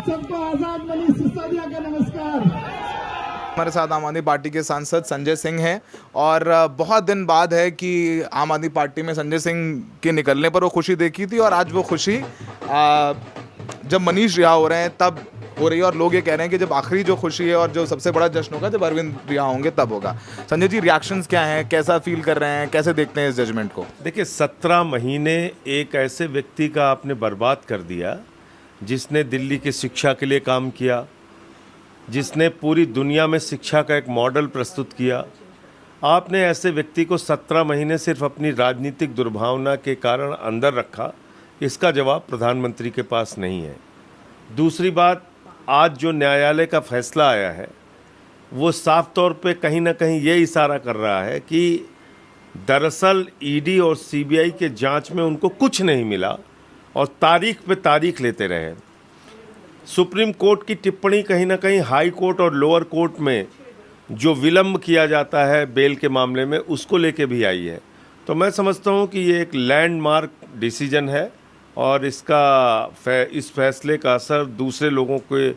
सबको आजाद मनीष सिसोदिया का नमस्कार। हमारे साथ आम आदमी पार्टी के सांसद संजय सिंह हैं और बहुत दिन बाद है कि आम आदमी पार्टी में संजय सिंह के निकलने पर वो खुशी देखी थी और आज वो खुशी जब मनीष रिहा हो रहे हैं तब हो रही है और लोग ये कह रहे हैं कि जब आखिरी जो खुशी है और जो सबसे बड़ा जश्न होगा जब अरविंद रिहा होंगे तब होगा। संजय जी, रिएक्शंस क्या हैं, कैसा फील कर रहे हैं, कैसे देखते हैं इस जजमेंट को? देखिए, 17 महीने एक ऐसे व्यक्ति का आपने बर्बाद कर दिया जिसने दिल्ली की शिक्षा के लिए काम किया, जिसने पूरी दुनिया में शिक्षा का एक मॉडल प्रस्तुत किया। आपने ऐसे व्यक्ति को 17 महीने सिर्फ अपनी राजनीतिक दुर्भावना के कारण अंदर रखा, इसका जवाब प्रधानमंत्री के पास नहीं है। दूसरी बात, आज जो न्यायालय का फैसला आया है वो साफ तौर पे कहीं ना कहीं ये इशारा कर रहा है कि दरअसल ईडी और सीबीआई के जांच में उनको कुछ नहीं मिला और तारीख पे तारीख लेते रहे। सुप्रीम कोर्ट की टिप्पणी कहीं ना कहीं हाई कोर्ट और लोअर कोर्ट में जो विलंब किया जाता है बेल के मामले में, उसको लेके भी आई है। तो मैं समझता हूँ कि ये एक लैंडमार्क डिसीजन है और इस फैसले का असर दूसरे लोगों के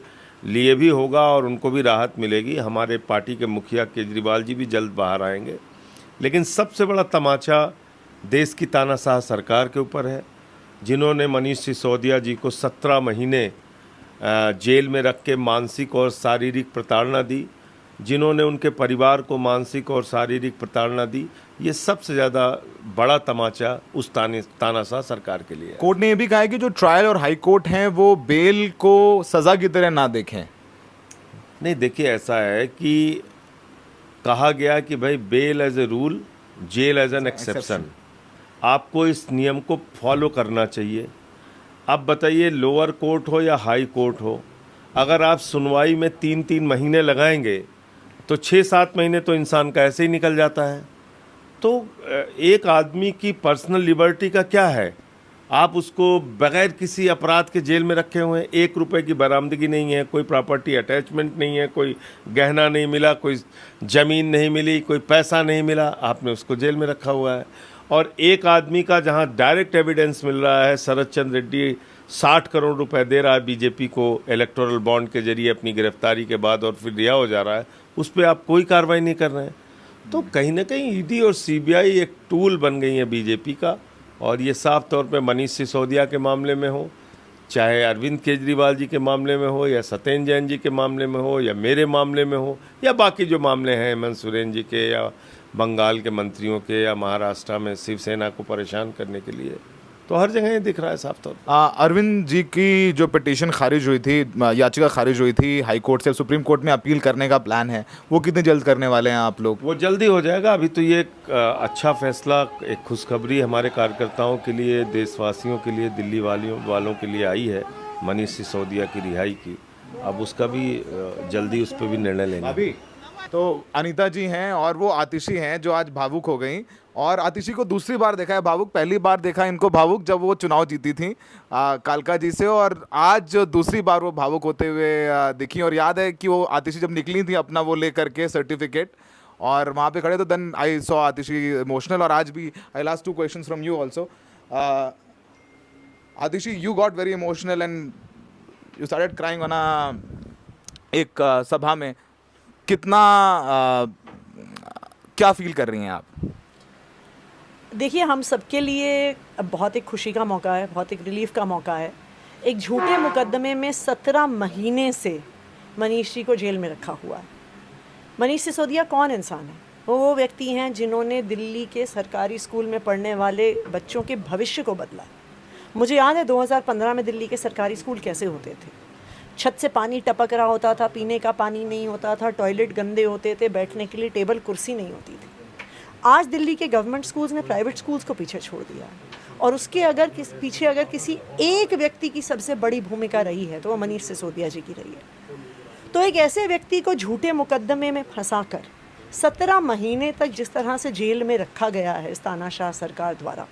लिए भी होगा और उनको भी राहत मिलेगी। हमारे पार्टी के मुखिया केजरीवाल जी भी जल्द बाहर आएंगे। लेकिन सबसे बड़ा तमाचा देश की तानाशाह सरकार के ऊपर है, जिन्होंने मनीष सिसोदिया जी को 17 महीने जेल में रख के मानसिक और शारीरिक प्रताड़ना दी, जिन्होंने उनके परिवार को मानसिक और शारीरिक प्रताड़ना दी। ये सबसे ज़्यादा बड़ा तमाचा उस तानाशाह सरकार के लिए है। कोर्ट ने यह भी कहा है कि जो ट्रायल और हाई कोर्ट हैं वो बेल को सज़ा की तरह ना देखें। नहीं, देखिए, ऐसा है कि कहा गया कि भाई bail as a rule, jail as an exception. आपको इस नियम को फॉलो करना चाहिए। अब बताइए, लोअर कोर्ट हो या हाई कोर्ट हो, अगर आप सुनवाई में 3-3 महीने लगाएंगे तो 6-7 महीने तो इंसान का ऐसे ही निकल जाता है। तो एक आदमी की पर्सनल लिबर्टी का क्या है? आप उसको बगैर किसी अपराध के जेल में रखे हुए हैं, 1 रुपए की बरामदगी नहीं है, कोई प्रॉपर्टी अटैचमेंट नहीं है, कोई गहना नहीं मिला, कोई ज़मीन नहीं मिली, कोई पैसा नहीं मिला, आपने उसको जेल में रखा हुआ है। और एक आदमी का जहां डायरेक्ट एविडेंस मिल रहा है, शरद चंद्र रेड्डी 60 करोड़ रुपए दे रहा है बीजेपी को इलेक्टोरल बॉन्ड के जरिए अपनी गिरफ्तारी के बाद और फिर रिहा हो जा रहा है, उस पर आप कोई कार्रवाई नहीं कर रहे हैं। तो कहीं ना कहीं ईडी और सीबीआई एक टूल बन गई है बीजेपी का। और ये साफ तौर पे मनीष सिसोदिया के मामले में हो, चाहे अरविंद केजरीवाल जी के मामले में हो, या सत्येंद्र जैन जी के मामले में हो, या मेरे मामले में हो, या बाकी जो मामले हैं हेमंत सोरेन जी के, या बंगाल के मंत्रियों के, या महाराष्ट्र में शिवसेना को परेशान करने के लिए, तो हर जगह ये दिख रहा है साफ तौर पर। अरविंद जी की जो पिटीशन खारिज हुई थी, याचिका खारिज हुई थी हाई कोर्ट से, सुप्रीम कोर्ट में अपील करने का प्लान है, वो कितनी जल्द करने वाले हैं आप लोग? वो जल्दी हो जाएगा। अभी तो ये एक अच्छा फैसला, एक खुशखबरी हमारे कार्यकर्ताओं के लिए, देशवासियों के लिए, दिल्ली वालों के लिए आई है मनीष सिसोदिया की रिहाई की। अब उसका भी जल्दी उस पर भी निर्णय लेंगे। अभी तो अनीता जी हैं और वो आतिशी हैं जो आज भावुक हो गई। और आतिशी को दूसरी बार देखा है भावुक, पहली बार देखा इनको भावुक जब वो चुनाव जीती थी कालका जी से, और आज जो दूसरी बार वो भावुक होते हुए दिखी। और याद है कि वो आतिशी जब निकली थी अपना वो लेकर के सर्टिफिकेट और वहाँ पे खड़े, तो then I saw Atishi emotional. और आज भी I last 2 questions from you also. Atishi, you got very emotional and you started crying on एक सभा में। कितना क्या फील कर रही हैं आप? देखिए, हम सबके लिए बहुत एक खुशी का मौका है, बहुत एक रिलीफ का मौका है। एक झूठे मुकदमे में 17 महीने से मनीष जी को जेल में रखा हुआ है। मनीष सिसोदिया कौन इंसान है? वो व्यक्ति हैं जिन्होंने दिल्ली के सरकारी स्कूल में पढ़ने वाले बच्चों के भविष्य को बदला। मुझे याद है 2015 में दिल्ली के सरकारी स्कूल कैसे होते थे। छत से पानी टपक रहा होता था, पीने का पानी नहीं होता था, टॉयलेट गंदे होते थे, बैठने के लिए टेबल कुर्सी नहीं होती थी। आज दिल्ली के गवर्नमेंट स्कूल्स ने प्राइवेट स्कूल्स को पीछे छोड़ दिया है और उसके पीछे अगर किसी एक व्यक्ति की सबसे बड़ी भूमिका रही है तो वो मनीष सिसोदिया जी की रही है। तो एक ऐसे व्यक्ति को झूठे मुकदमे में फंसाकर 17 महीने तक जिस तरह से जेल में रखा गया है इस तानाशाह सरकार द्वारा,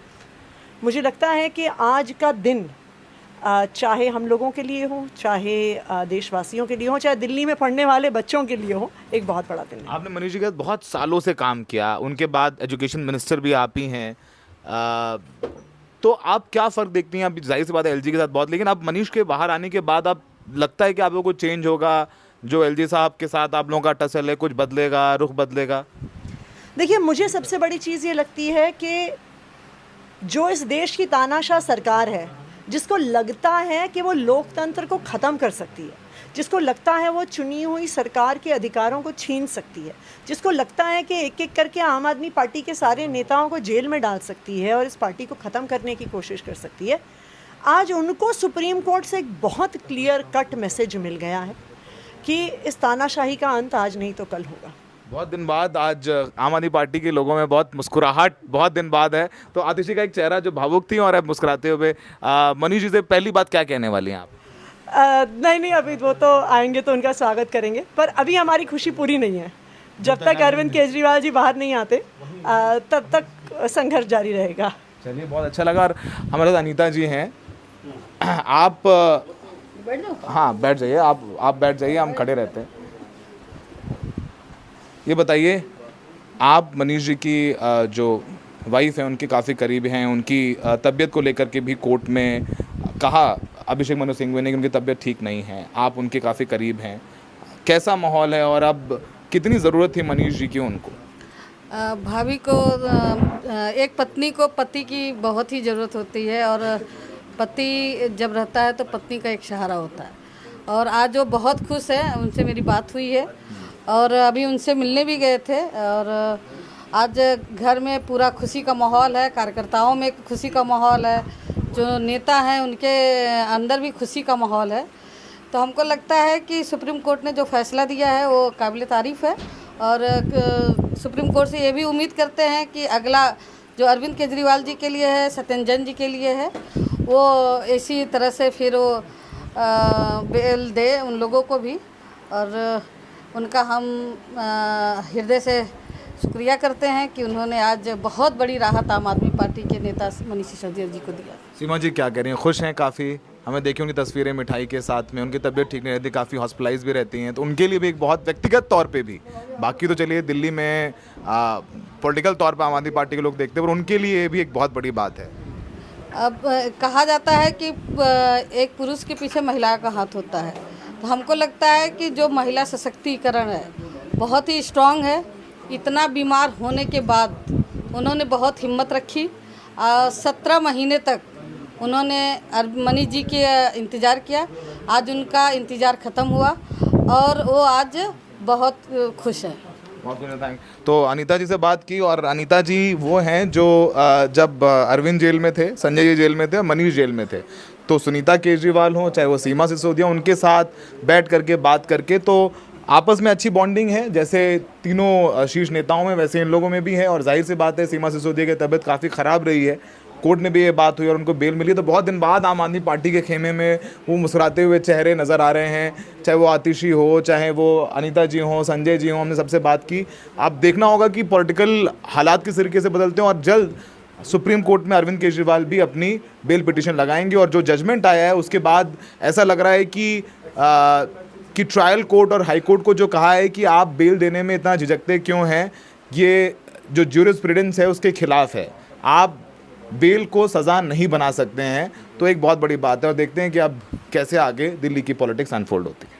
मुझे लगता है कि आज का दिन चाहे हम लोगों के लिए हो, चाहे देशवासियों के लिए हो, चाहे दिल्ली में पढ़ने वाले बच्चों के लिए हो, एक बहुत बड़ा दिन है। आपने मनीष जी के साथ बहुत सालों से काम किया, उनके बाद एजुकेशन मिनिस्टर भी आप ही हैं, तो आप क्या फ़र्क देखती हैं? अब जाहिर सी बात है एलजी के साथ बहुत, लेकिन अब मनीष के बाहर आने के बाद आप लगता है कि आप लोगों को चेंज होगा, जो एलजी साहब के साथ आप लोगों का टसल है, कुछ बदलेगा, रुख बदलेगा? देखिए, मुझे सबसे बड़ी चीज़ ये लगती है कि जो इस देश की तानाशाह सरकार है, जिसको लगता है कि वो लोकतंत्र को ख़त्म कर सकती है, जिसको लगता है वो चुनी हुई सरकार के अधिकारों को छीन सकती है, जिसको लगता है कि एक एक करके आम आदमी पार्टी के सारे नेताओं को जेल में डाल सकती है और इस पार्टी को ख़त्म करने की कोशिश कर सकती है, आज उनको सुप्रीम कोर्ट से एक बहुत क्लियर कट मैसेज मिल गया है कि इस तानाशाही का अंत आज नहीं तो कल होगा। बहुत दिन बाद आज आम आदमी पार्टी के लोगों में बहुत मुस्कुराहट बहुत दिन बाद है। तो आतिशी का एक चेहरा जो भावुक थी और अब मुस्कुराते हुए, मनीष जी से पहली बात क्या कहने वाली हैं आप? नहीं, अभी वो तो आएंगे तो उनका स्वागत करेंगे, पर अभी हमारी खुशी पूरी नहीं है। जब तक अरविंद केजरीवाल जी बाहर नहीं आते तब तक संघर्ष जारी रहेगा। चलिए, बहुत अच्छा लगा। और हमारे साथ अनीता जी हैं। आप हाँ बैठ जाइए, आप बैठ जाइए, हम खड़े रहते हैं। ये बताइए, आप मनीष जी की जो वाइफ है उनके काफ़ी करीब हैं, उनकी तबीयत को लेकर के भी कोर्ट में कहा अभिषेक मनु सिंघवी ने कि उनकी तबीयत ठीक नहीं है, आप उनके काफ़ी करीब हैं, कैसा माहौल है और अब कितनी ज़रूरत थी मनीष जी की उनको? भाभी को एक पत्नी को पति की बहुत ही ज़रूरत होती है, और पति जब रहता है तो पत्नी का एक सहारा होता है। और आज वो बहुत खुश है, उनसे मेरी बात हुई है और अभी उनसे मिलने भी गए थे, और आज घर में पूरा खुशी का माहौल है, कार्यकर्ताओं में खुशी का माहौल है, जो नेता हैं उनके अंदर भी खुशी का माहौल है। तो हमको लगता है कि सुप्रीम कोर्ट ने जो फैसला दिया है वो काबिल तारीफ़ है, और सुप्रीम कोर्ट से ये भी उम्मीद करते हैं कि अगला जो अरविंद केजरीवाल जी के लिए है, सत्येंद्र जैन जी के लिए है, वो इसी तरह से फिर वो बेल दे उन लोगों को भी, और उनका हम हृदय से शुक्रिया करते हैं कि उन्होंने आज बहुत बड़ी राहत आम आदमी पार्टी के नेता मनीष सिसोदिया जी को दिया। सीमा जी क्या कह रही हैं? खुश हैं काफ़ी? हमें देखी उनकी तस्वीरें मिठाई के साथ में, उनकी तबीयत ठीक नहीं रहती, काफ़ी हॉस्पिटलाइज भी रहती हैं, तो उनके लिए भी एक बहुत व्यक्तिगत तौर पे भी, बाकी तो चलिए दिल्ली में पॉलिटिकल तौर पर आम आदमी पार्टी के लोग देखते हैं, पर उनके लिए ये भी एक बहुत बड़ी बात है। अब कहा जाता है कि एक पुरुष के पीछे महिला का हाथ होता है, तो हमको लगता है कि जो महिला सशक्तिकरण है बहुत ही स्ट्रांग है। इतना बीमार होने के बाद उन्होंने बहुत हिम्मत रखी, 17 महीने तक उन्होंने मनीष जी के इंतज़ार किया, आज उनका इंतज़ार ख़त्म हुआ और वो आज बहुत खुश हैं। बहुत बहुत थैंक। तो अनीता जी से बात की, और अनीता जी वो हैं जो जब अरविंद जेल में थे, संजय जी जेल में थे, मनीष जेल में थे, तो सुनीता केजरीवाल हो चाहे वो सीमा सिसोदिया, उनके साथ बैठ करके बात करके तो आपस में अच्छी बॉन्डिंग है, जैसे तीनों शीर्ष नेताओं में वैसे इन लोगों में भी है। और जाहिर सी बात है सीमा सिसोदिया की तबीयत काफ़ी ख़राब रही है, कोर्ट में भी ये बात हुई और उनको बेल मिली, तो बहुत दिन बाद आम आदमी पार्टी के खेमे में वो मुस्कुराते हुए चेहरे नज़र आ रहे हैं, चाहे वो आतिशी हो, चाहे वो अनीता जी हो, संजय जी हो, हमने सबसे बात की। आप देखना होगा कि पॉलिटिकल हालात किस तरीके से बदलते हैं, और जल्द सुप्रीम कोर्ट में अरविंद केजरीवाल भी अपनी बेल पिटिशन लगाएंगे, और जो जजमेंट आया है उसके बाद ऐसा लग रहा है कि ट्रायल कोर्ट और हाई कोर्ट को जो कहा है कि आप बेल देने में इतना झिझकते क्यों हैं, ये जो ज्यूरिस्प्रूडेंस है उसके खिलाफ है, आप बेल को सज़ा नहीं बना सकते हैं। तो एक बहुत बड़ी बात है, और देखते हैं कि अब कैसे आगे दिल्ली की पॉलिटिक्स अनफोल्ड होती है।